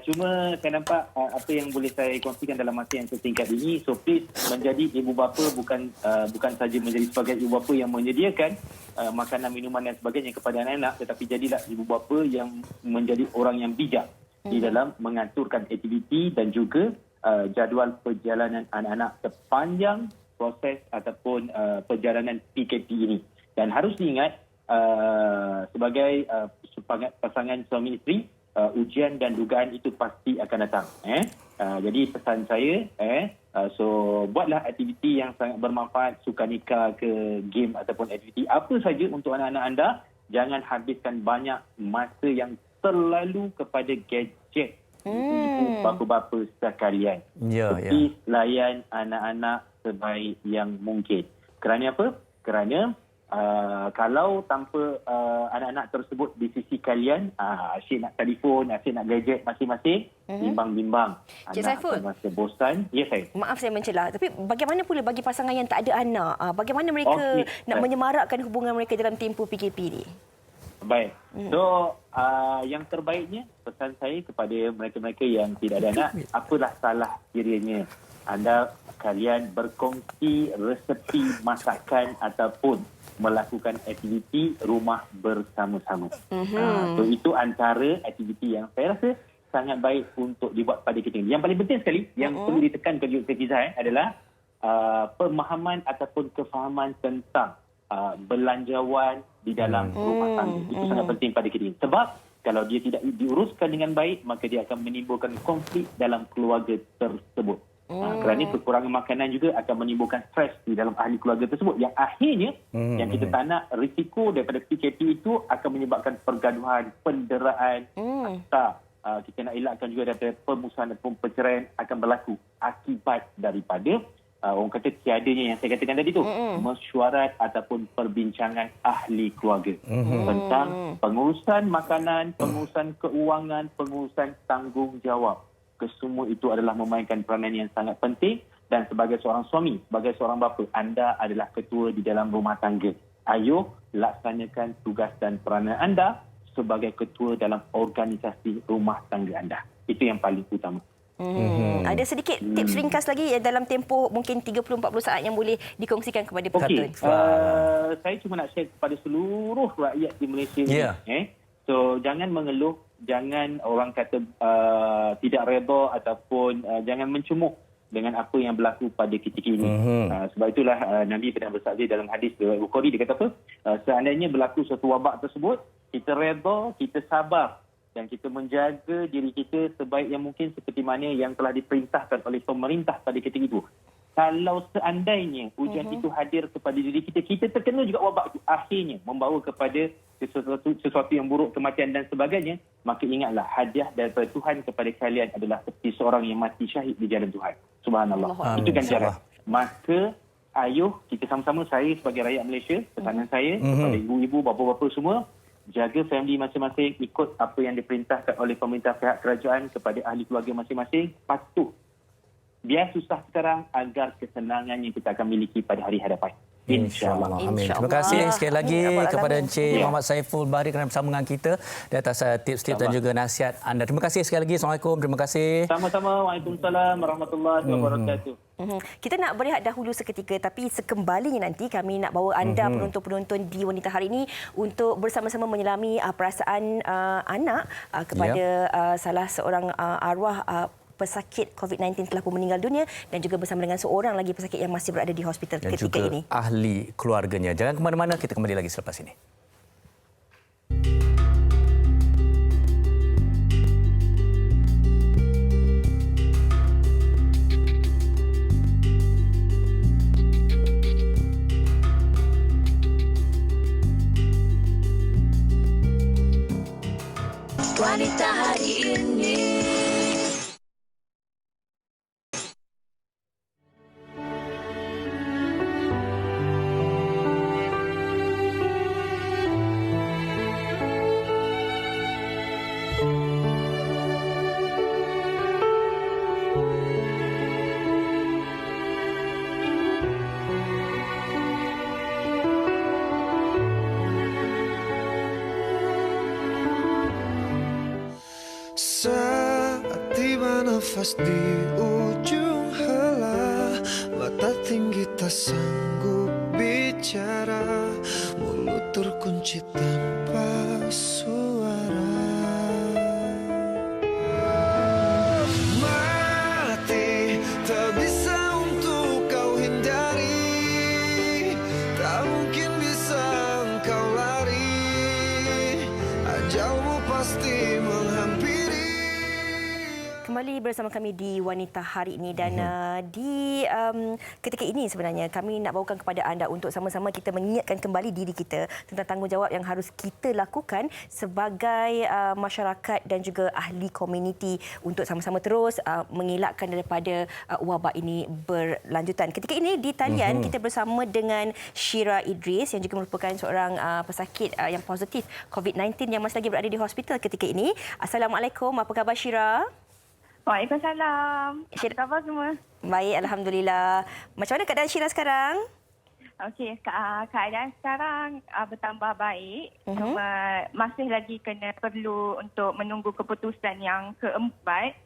cuma saya nampak apa yang boleh saya kongsikan dalam masa yang sesingkat ini. So please, menjadi ibu bapa bukan saja menjadi sebagai ibu bapa yang menyediakan makanan, minuman dan sebagainya kepada anak-anak, tetapi jadilah ibu bapa yang menjadi orang yang bijak di dalam mengaturkan aktiviti dan juga jadual perjalanan anak-anak sepanjang proses ataupun perjalanan PKP ini. Dan harus diingat, sebagai pasangan suami isteri, ujian dan dugaan itu pasti akan datang. Jadi pesan saya, so buatlah aktiviti yang sangat bermanfaat, sukaneka ke game ataupun aktiviti apa saja untuk anak-anak anda. Jangan habiskan banyak masa yang terlalu kepada gadget. Ibu bapa-bapa sekalian. Please layan anak-anak sebaik yang mungkin. Kerana apa? Kerana kalau tanpa anak-anak tersebut di sisi kalian, asyik nak telefon, asyik nak gadget masing-masing, bimbang-bimbang. Cik Saiful, masa bosan. Ya, saya. Maaf saya mencelah, tapi bagaimana pula bagi pasangan yang tak ada anak? Bagaimana mereka nak menyemarakkan hubungan mereka dalam tempoh PKP ni? Baik. So, yang terbaiknya, pesan saya kepada mereka-mereka yang tidak ada anak, apalah salah kiranya kalian berkongsi resepi masakan ataupun melakukan aktiviti rumah bersama-sama. So, itu antara aktiviti yang saya rasa sangat baik untuk dibuat pada kita. Yang paling penting sekali, yang perlu ditekan ke Fiza adalah pemahaman ataupun kefahaman tentang belanjawan di dalam rumah tangga. Itu sangat penting pada kita. Sebab kalau dia tidak diuruskan dengan baik, maka dia akan menimbulkan konflik dalam keluarga tersebut. Kerana kekurangan makanan juga akan menimbulkan stres di dalam ahli keluarga tersebut. Yang akhirnya, yang kita tak nak, risiko daripada PKP itu akan menyebabkan pergaduhan, penderaan, atau kita nak elakkan juga daripada permusuhan ataupun perceraian akan berlaku akibat daripada orang kata tiadanya yang saya katakan tadi tu, mesyuarat ataupun perbincangan ahli keluarga tentang pengurusan makanan, pengurusan keuangan, pengurusan tanggungjawab. Kesemua itu adalah memainkan peranan yang sangat penting. Dan sebagai seorang suami, sebagai seorang bapa, anda adalah ketua di dalam rumah tangga. Ayo laksanakan tugas dan peranan anda sebagai ketua dalam organisasi rumah tangga anda. Itu yang paling utama. Ada sedikit tips ringkas lagi dalam tempoh mungkin 30-40 saat yang boleh dikongsikan kepada penonton. Saya cuma nak share kepada seluruh rakyat di Malaysia ni. So jangan mengeluh, jangan orang kata tidak redha ataupun jangan mencemooh dengan apa yang berlaku pada ketika ini. Sebab itulah Nabi pernah bersabda dalam hadis riwayat Bukhari, dia kata apa? Seandainya berlaku suatu wabak tersebut, kita redha, kita sabar dan kita menjaga diri kita sebaik yang mungkin seperti mana yang telah diperintahkan oleh pemerintah pada ketika itu. Kalau seandainya ujian itu hadir kepada diri kita, kita terkena juga wabak itu, akhirnya membawa kepada sesuatu yang buruk, kematian dan sebagainya, maka ingatlah hadiah daripada Tuhan kepada kalian adalah seperti seorang yang mati syahid di jalan Tuhan. Subhanallah. Itu ganjaran. Maka ayo kita sama-sama, saya sebagai rakyat Malaysia, pesanan saya kepada ibu-ibu, bapa-bapa semua, jaga family masing-masing, ikut apa yang diperintahkan oleh pemerintah pihak kerajaan kepada ahli keluarga masing-masing, patuh. Biar susah sekarang agar kesenangan yang kita akan miliki pada hari hadapan. InsyaAllah. Amin. Terima kasih sekali lagi kepada Encik Muhammad Saiful Bahri kerana bersama dengan kita di atas tips-tips dan juga nasihat anda. Terima kasih sekali lagi. Assalamualaikum. Terima kasih. Sama-sama. Waalaikumsalam warahmatullahi wabarakatuh. Kita nak berehat dahulu seketika, tapi sekembalinya nanti kami nak bawa anda penonton-penonton di Wanita Hari ini untuk bersama-sama menyelami perasaan anak kepada salah seorang arwah pesakit COVID-19 telah pun meninggal dunia dan juga bersama dengan seorang lagi pesakit yang masih berada di hospital dan ketika juga ini. Ahli keluarganya. Jangan ke mana-mana, kita kembali lagi selepas ini. nafas di ujung helah, mata tinggi tak sanggup bicara, mulut terkunci tanpa suara. Mati tak bisa untuk kau hindari, tak mungkin bisa engkau lari, ajalmu pasti menghampiri. Kembali bersama kami di Wanita Hari ini dan di ketika ini sebenarnya kami nak bawakan kepada anda untuk sama-sama kita mengingatkan kembali diri kita tentang tanggungjawab yang harus kita lakukan sebagai masyarakat dan juga ahli komuniti untuk sama-sama terus mengelakkan daripada wabak ini berlanjutan. Ketika ini di talian kita bersama dengan Syira Idris yang juga merupakan seorang pesakit yang positif COVID-19 yang masih lagi berada di hospital ketika ini. Assalamualaikum, apa khabar Syira? Waalaikumsalam. Apa khabar semua? Baik, Alhamdulillah. Macam mana keadaan Syira sekarang? Okey, keadaan sekarang bertambah baik. Cuma masih lagi perlu untuk menunggu keputusan yang keempat.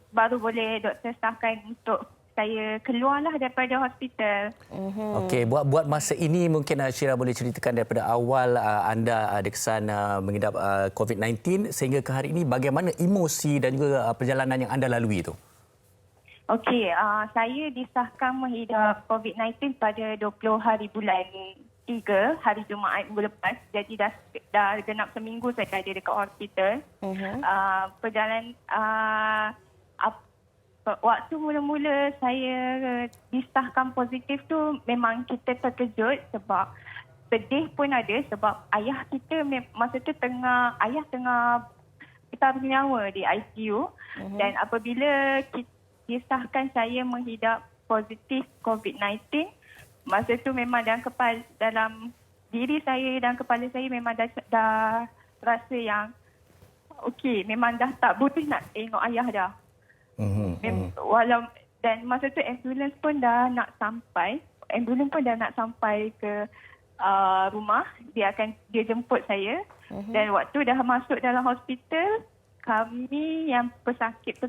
Baru boleh doktor sahkan untuk saya keluarlah daripada hospital. Okey, buat masa ini mungkin Syira boleh ceritakan daripada awal anda ada kesan mengidap COVID-19 sehingga ke hari ini bagaimana emosi dan juga perjalanan yang anda lalui itu? Okey, saya disahkan mengidap COVID-19 pada 20 hari bulan 3, hari Jumaat minggu lepas. Jadi dah genap seminggu saya ada dekat hospital. Perjalanan waktu mula-mula saya disahkan positif tu memang kita terkejut sebab sedih pun ada sebab ayah kita masa tu ayah tengah bertaruh nyawa di ICU dan apabila disahkan saya mengidap positif COVID-19, masa tu memang dalam diri saya dan kepala saya memang dah rasa yang okey, memang dah tak boleh nak tengok ayah dah. Walau dan masa tu ambulans pun dah nak sampai ke rumah, dia jemput saya. Dan waktu dah masuk dalam hospital, kami yang pesakit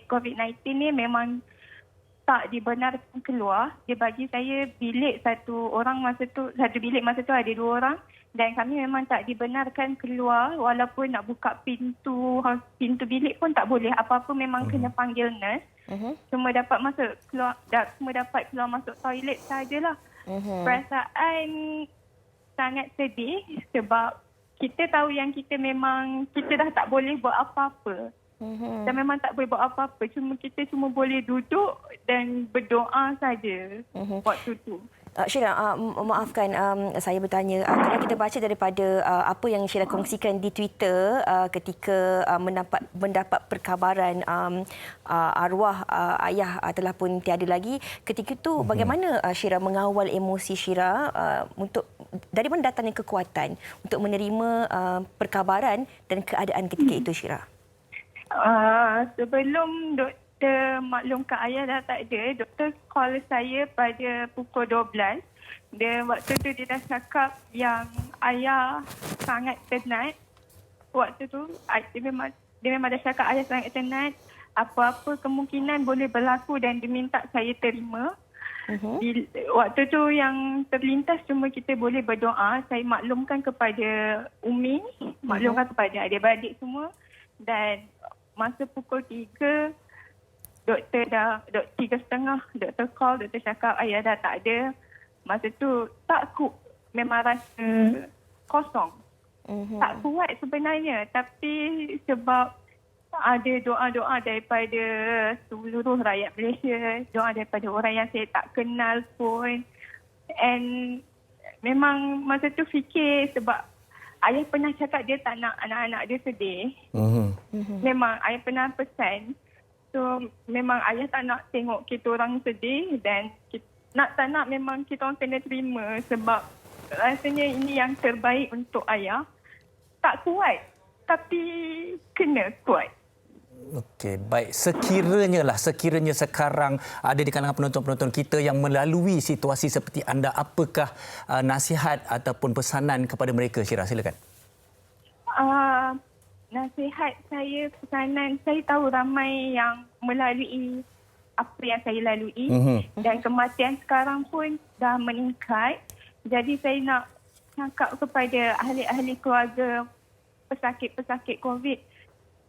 COVID-19 ni memang tak dibenarkan keluar. Dia bagi saya bilik satu bilik masa tu ada 2 orang. Dan kami memang tak dibenarkan keluar walaupun nak buka pintu bilik pun tak boleh. Apa-apa memang kena panggil nurse. Cuma dapat keluar masuk toilet sajalah. Perasaan sangat sedih sebab kita tahu yang kita dah tak boleh buat apa-apa. Kita memang tak boleh buat apa-apa. Kita cuma boleh duduk dan berdoa saja waktu tu. Syira, maafkan saya bertanya. Kalau kita baca daripada apa yang Syira kongsikan di Twitter ketika mendapat perkabaran arwah ayah telah pun tiada lagi, ketika itu bagaimana Syira mengawal emosi Syira dari mana datangnya kekuatan untuk menerima perkabaran dan keadaan ketika itu Syira? Sebelum doktor maklumkan ayah dah tak ada, doktor call saya pada pukul 12. Waktu tu dia dah cakap yang ayah sangat tenat. Waktu tu dia memang dah cakap ayah sangat tenat. Apa-apa kemungkinan boleh berlaku dan diminta saya terima. Waktu tu yang terlintas cuma kita boleh berdoa. Saya maklumkan kepada Umi, maklumkan kepada adik-beradik semua. Dan masa pukul 3, doktor 3.30, doktor call, doktor cakap ayah dah tak ada. Masa tu takut, memang rasa kosong. Tak kuat sebenarnya, tapi sebab ada doa-doa daripada seluruh rakyat Malaysia, doa daripada orang yang saya tak kenal pun. And memang masa tu fikir sebab ayah pernah cakap dia tak nak anak-anak dia sedih. Memang ayah pernah pesan. So memang ayah tak nak tengok kita orang sedih dan tak nak memang kita orang kena terima sebab rasanya ini yang terbaik untuk ayah. Tak kuat tapi kena kuat. Okey, baik. Sekiranya sekarang ada di kalangan penonton-penonton kita yang melalui situasi seperti anda, apakah nasihat ataupun pesanan kepada mereka, Syira? Silakan. nasihat saya, pesanan, saya tahu ramai yang melalui apa yang saya lalui dan kematian sekarang pun dah meningkat. Jadi saya nak cakap kepada ahli-ahli keluarga pesakit-pesakit COVID,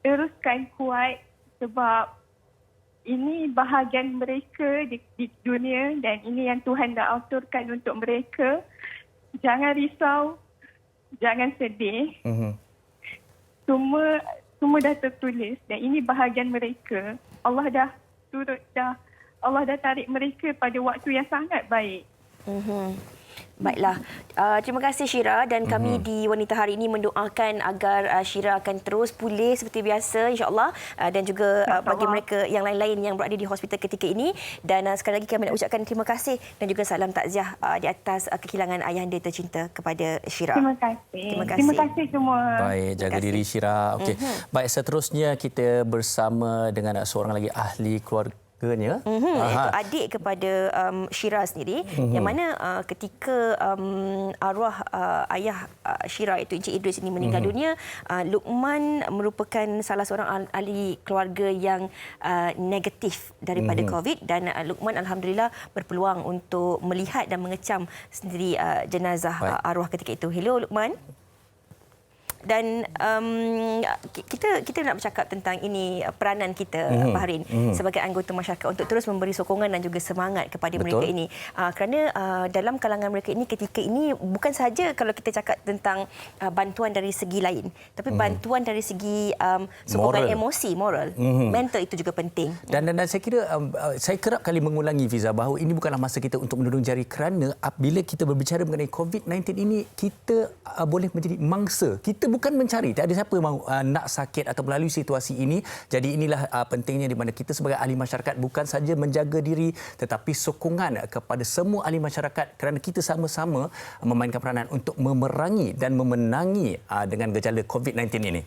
teruskan kuat sebab ini bahagian mereka di dunia dan ini yang Tuhan dah aturkan untuk mereka. Jangan risau, jangan sedih. Semua dah tertulis dan ini bahagian mereka. Allah dah tarik mereka pada waktu yang sangat baik. Baiklah. Terima kasih Syira dan kami di Wanita Hari ini mendoakan agar Syira akan terus pulih seperti biasa insya-Allah dan juga bagi mereka yang lain-lain yang berada di hospital ketika ini dan sekali lagi kami nak ucapkan terima kasih dan juga salam takziah di atas kehilangan ayahanda tercinta kepada Syira. Terima kasih. Terima kasih semua. Baik, jaga diri Syira. Okey. Baik, seterusnya kita bersama dengan seorang lagi ahli keluarganya. Itu adik kepada Syira sendiri yang mana ketika arwah ayah Syira iaitu Encik Idris ini meninggal dunia, Luqman merupakan salah seorang ahli keluarga yang negatif daripada COVID dan Luqman alhamdulillah berpeluang untuk melihat dan mengecam sendiri jenazah arwah ketika itu. Hello Luqman. Dan kita nak bercakap tentang ini peranan kita Bahrin sebagai anggota masyarakat untuk terus memberi sokongan dan juga semangat kepada mereka ini kerana dalam kalangan mereka ini ketika ini bukan sahaja kalau kita cakap tentang bantuan dari segi lain tapi bantuan dari segi sokongan emosi, moral, mental itu juga penting. Dan saya kira saya kerap kali mengulangi Fiza bahawa ini bukanlah masa kita untuk menudung jari kerana bila kita berbicara mengenai COVID-19 ini kita boleh menjadi mangsa. Kita bukan mencari, tak ada siapa yang mahu nak sakit atau melalui situasi ini. Jadi inilah pentingnya di mana kita sebagai ahli masyarakat bukan saja menjaga diri tetapi sokongan kepada semua ahli masyarakat kerana kita sama-sama memainkan peranan untuk memerangi dan memenangi dengan gejala COVID-19 ini.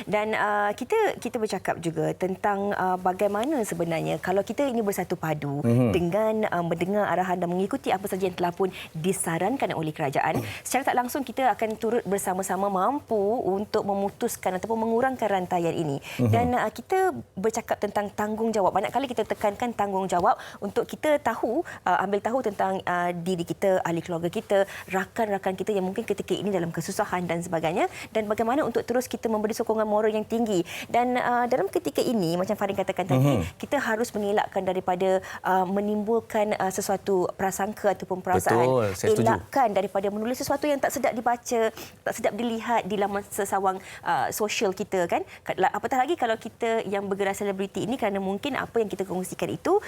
Dan kita bercakap juga tentang bagaimana sebenarnya kalau kita ini bersatu padu dengan mendengar arahan dan mengikuti apa saja yang telah pun disarankan oleh kerajaan, secara tak langsung kita akan turut bersama-sama mampu untuk memutuskan ataupun mengurangkan rantaian ini. Dan kita bercakap tentang tanggungjawab. Banyak kali kita tekankan tanggungjawab untuk kita tahu, ambil tahu tentang diri kita, ahli keluarga kita, rakan-rakan kita yang mungkin ketika ini dalam kesusahan dan sebagainya, dan bagaimana untuk terus kita memberi sokongan moral yang tinggi. Dan dalam ketika ini, macam Farin katakan tadi, kita harus mengelakkan daripada menimbulkan sesuatu prasangka ataupun perasaan. Betul, elakkan daripada menulis sesuatu yang tak sedap dibaca, tak sedap dilihat di laman sesawang sosial kita, kan. Apatah lagi kalau kita yang bergerak selebriti ini kerana mungkin apa yang kita kongsikan itu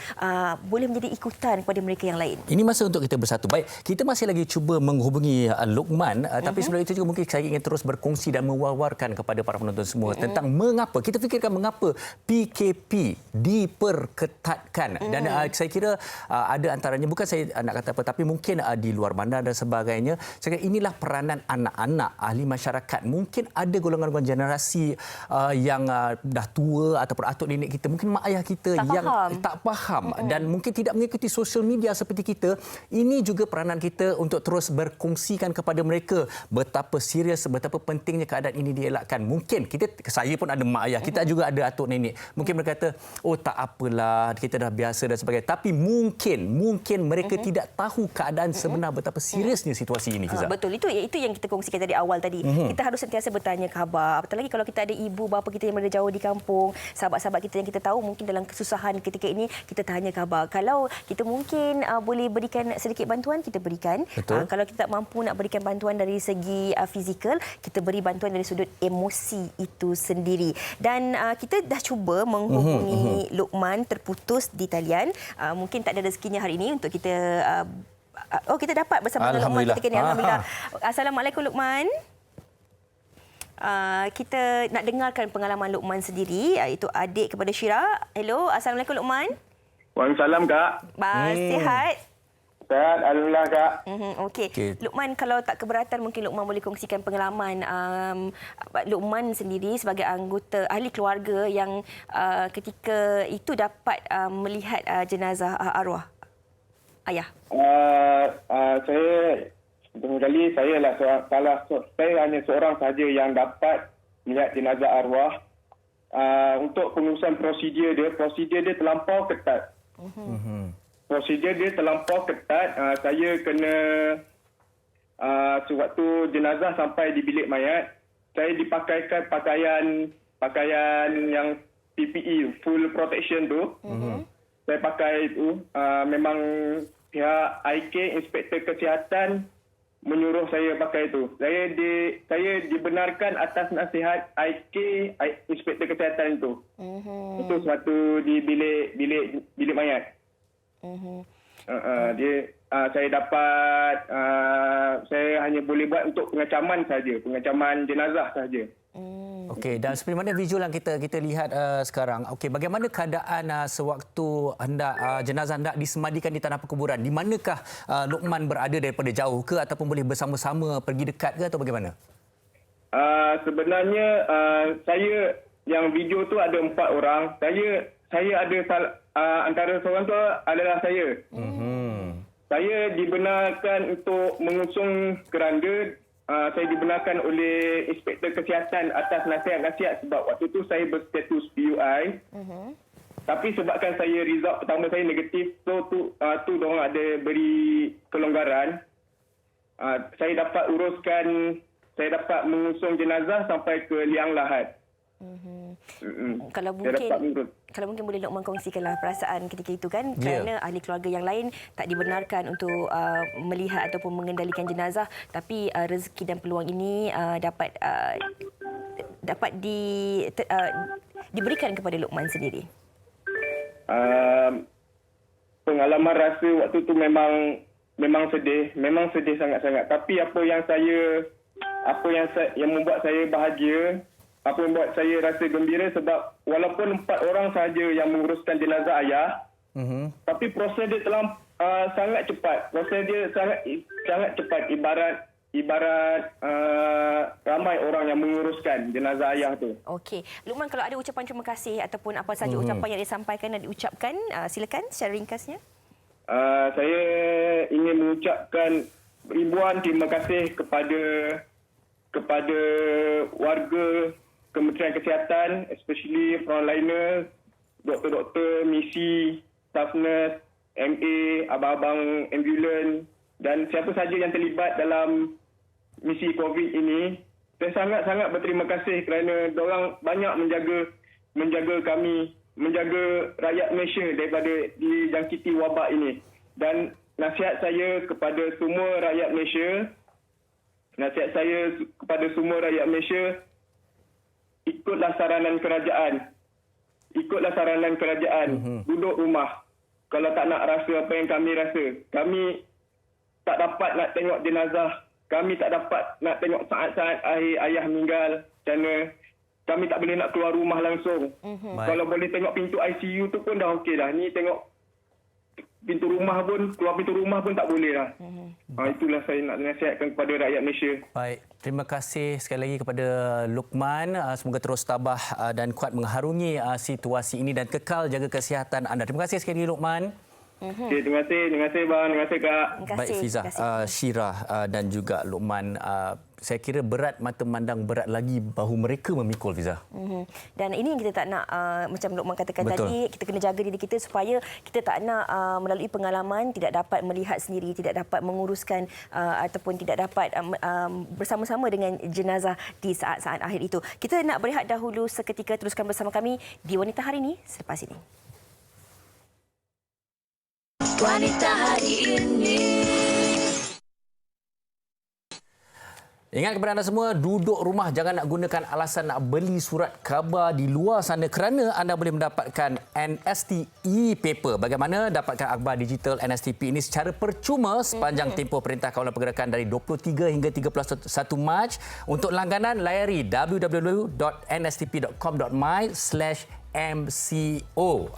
boleh menjadi ikutan kepada mereka yang lain. Ini masa untuk kita bersatu. Baik, kita masih lagi cuba menghubungi Luqman, tapi sebelum itu juga mungkin saya ingin terus berkongsi dan mewawarkan kepada para penonton semua tentang mengapa kita fikirkan mengapa PKP diperketatkan. Dan saya kira ada antaranya, bukan saya nak kata apa, tapi mungkin di luar bandar dan sebagainya. Saya kira inilah peranan anak-anak ahli masyarakat. Mungkin ada golongan-golongan generasi yang dah tua ataupun atuk nenek kita, mungkin mak ayah kita tak faham dan mungkin tidak mengikuti sosial media seperti kita. Ini juga peranan kita untuk terus berkongsikan kepada mereka betapa serius, betapa pentingnya keadaan ini dielakkan. Mungkin saya pun ada mak ayah, kita juga ada atuk nenek. Mungkin mereka kata, oh tak apalah, kita dah biasa dan sebagainya. Tapi mungkin mereka tidak tahu keadaan sebenar betapa seriusnya situasi ini. Betul, itu yang kita kongsikan dari awal tadi. Kita harus sentiasa bertanya khabar. Apatah lagi kalau kita ada ibu bapa kita yang berada jauh di kampung, sahabat-sahabat kita yang kita tahu mungkin dalam kesusahan ketika ini, kita tanya khabar. Kalau kita mungkin boleh berikan sedikit bantuan, kita berikan. Kalau kita tak mampu nak berikan bantuan dari segi fizikal, kita beri bantuan dari sudut emosi itu sendiri. Dan kita dah cuba menghubungi Luqman, terputus di talian. Mungkin tak ada rezekinya hari ini untuk kita kita dapat bersama dengan Luqman ketika ini. Alhamdulillah. Assalamualaikum Luqman. Kita nak dengarkan pengalaman Luqman sendiri, iaitu adik kepada Syira. Hello, Assalamualaikum Luqman. Waalaikumsalam Kak. Sihat? Sehat, alhamdulillah Kak. Okey. Luqman, kalau tak keberatan mungkin Luqman boleh kongsikan pengalaman Luqman sendiri sebagai anggota ahli keluarga yang ketika itu dapat melihat jenazah arwah ayah. Saya pertama kali saya hanya seorang sahaja yang dapat melihat jenazah arwah. Untuk pengurusan prosedur dia terlampau ketat. Prosedur dia terlampau ketat. Saya kena sewaktu jenazah sampai di bilik mayat, saya dipakaikan pakaian yang PPE, full protection tu. Saya pakai itu. Memang pihak IK, Inspektor Kesihatan, menyuruh saya pakai itu. Saya dibenarkan atas nasihat IK, Inspektor Kesihatan itu. Itu suatu di bilik mayat. Saya dapat, saya hanya boleh buat untuk pengecaman saja, pengecaman jenazah saja. Okey, dan seperti mana visual yang kita lihat sekarang. Okey, bagaimana keadaan sewaktu jenazah hendak disemadikan di tanah perkuburan? Di manakah Luqman berada daripada jauh ke ataupun boleh bersama-sama pergi dekat ke atau bagaimana? Sebenarnya saya yang video tu ada 4 orang. Saya ada antara seorang tu adalah saya. Saya dibenarkan untuk mengusung keranda. Saya dibenarkan oleh Inspektor Kesihatan atas nasihat-nasihat sebab waktu tu saya berstatus PUI. Tapi sebabkan saya result pertama saya negatif, so tu diorang ada beri kelonggaran. Saya dapat mengusung jenazah sampai ke liang lahat. Kalau mungkin boleh Luqman kongsikanlah perasaan ketika itu kan, kerana ahli keluarga yang lain tak dibenarkan untuk melihat ataupun mengendalikan jenazah, tapi rezeki dan peluang ini dapat diberikan kepada Luqman sendiri. Pengalaman rasa waktu tu memang sedih sangat-sangat. Tapi apa yang membuat saya bahagia, apa yang membuat saya rasa gembira sebab walaupun 4 orang sahaja yang menguruskan jenazah ayah, tapi proses dia sangat cepat. Proses dia sangat cepat, ibarat ramai orang yang menguruskan jenazah ayah tu. Okey, Luqman, kalau ada ucapan terima kasih ataupun apa saja ucapan yang disampaikan dan diucapkan, silakan secara ringkasnya. Saya ingin mengucapkan ribuan terima kasih kepada warga Kementerian Kesihatan, especially frontliner, doktor-doktor, misi, staff nurse, MA, abang-abang ambulan dan siapa saja yang terlibat dalam misi COVID ini. Saya sangat-sangat berterima kasih kerana diorang banyak menjaga kami, menjaga rakyat Malaysia daripada dijangkiti wabak ini. Dan nasihat saya kepada semua rakyat Malaysia, ikutlah saranan kerajaan. Duduk rumah. Kalau tak nak rasa apa yang kami rasa. Kami tak dapat nak tengok jenazah. Kami tak dapat nak tengok saat-saat akhir ayah meninggal. Macam mana kami tak boleh nak keluar rumah langsung. Kalau boleh tengok pintu ICU tu pun dah okey dah. Ni tengok keluar pintu rumah pun tak boleh dah. Itulah saya nak nasihatkan kepada rakyat Malaysia. Baik, terima kasih sekali lagi kepada Luqman. Semoga terus tabah dan kuat mengharungi situasi ini dan kekal jaga kesihatan anda. Terima kasih sekali lagi Luqman. Okay, terima kasih bang, terima kasih kak. Baik Fiza, Syirah dan juga Luqman. Saya kira berat mata memandang, berat lagi bahu mereka memikul, Fiza. Dan ini yang kita tak nak, macam Luqman katakan tadi, kita kena jaga diri kita supaya kita tak nak melalui pengalaman tidak dapat melihat sendiri, tidak dapat menguruskan ataupun tidak dapat bersama-sama dengan jenazah di saat-saat akhir itu. Kita nak berehat dahulu seketika, teruskan bersama kami di Wanita Hari Ini selepas ini. Wanita Hari Ini. Ingat kepada anda semua, duduk rumah, jangan nak gunakan alasan nak beli surat khabar di luar sana kerana anda boleh mendapatkan NST e-paper. Bagaimana dapatkan akhbar digital NSTP ini secara percuma sepanjang tempoh Perintah Kawalan Pergerakan dari 23 hingga 31 Mac. Untuk langganan, layari www.nstp.com.my/ MCO.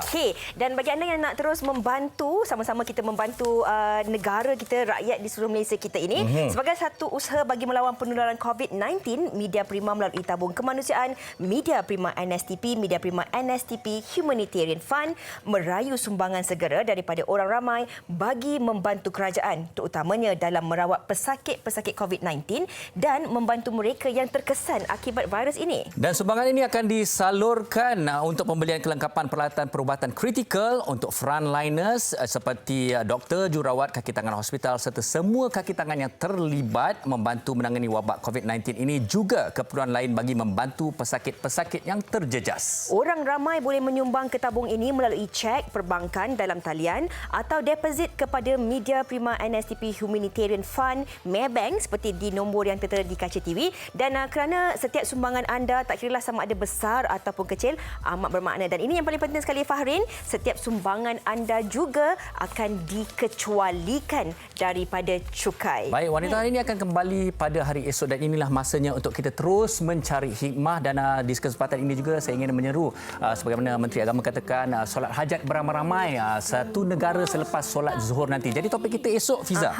Okey. Dan bagi anda yang nak terus membantu, sama-sama kita membantu negara kita, rakyat di seluruh Malaysia kita ini, sebagai satu usaha bagi melawan penularan COVID-19, Media Prima melalui tabung kemanusiaan Media Prima NSTP, Media Prima NSTP Humanitarian Fund merayu sumbangan segera daripada orang ramai bagi membantu kerajaan, terutamanya dalam merawat pesakit-pesakit COVID-19 dan membantu mereka yang terkesan akibat virus ini. Dan sumbangan ini akan disalurkan untuk pembelian kelengkapan peralatan perubatan kritikal untuk frontliners seperti doktor, jururawat, kaki tangan hospital serta semua kaki tangan yang terlibat membantu menangani wabak COVID-19 ini, juga keperluan lain bagi membantu pesakit-pesakit yang terjejas. Orang ramai boleh menyumbang ke tabung ini melalui cek perbankan dalam talian atau deposit kepada Media Prima NSTP Humanitarian Fund Maybank seperti di nombor yang tertera di kaca TV. Dan kerana setiap sumbangan anda, tak kiralah sama ada besar ataupun kecil, amat bermakna. Dan ini yang paling penting sekali, Fahrin, setiap sumbangan anda juga akan dikecualikan daripada cukai. Baik, wanita hari ini akan kembali pada hari esok dan inilah masanya untuk kita terus mencari hikmah. Dan di kesempatan ini juga saya ingin menyeru sebagaimana Menteri Agama katakan, solat hajat beramai-ramai satu negara selepas solat Zuhur nanti. Jadi topik kita esok, Fiza.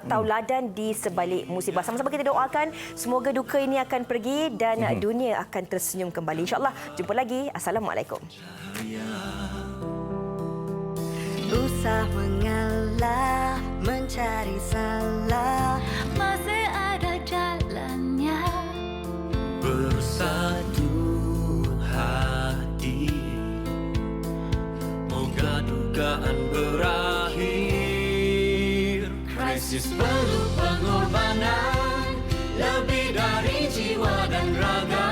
Tauladan di sebalik musibah. Sama-sama kita doakan semoga duka ini akan pergi dan dunia akan tersenyum kembali. InsyaAllah. Jumpa lagi. Assalamualaikum. Usah mengalah, mencari salah, masih ada jalannya. Bersatu hati, moga dugaan berakhir. Krisis perlu pengorbanan, lebih dari jiwa dan raga.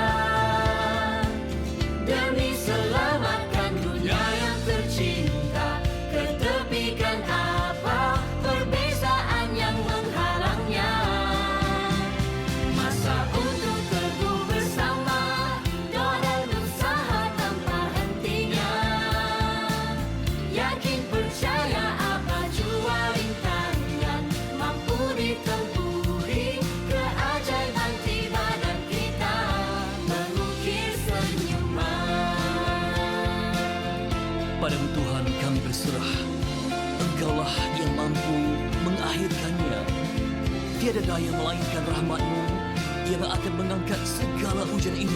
Demi selamatkan dunia yang tercinta, ketepikan apa perbezaan yang menghalangnya. Masa untuk teguh bersama, doa dan usaha tanpa hentinya. Yakin percaya apa jua rintangan mampu ditempuri, keajaiban tiba dan kita mengukir senyuman. Padamu Tuhan kami berserah, Engkaulah yang mampu mengakhirkannya. Tiada daya melainkan rahmat-Mu yang akan mengangkat segala ujian ini.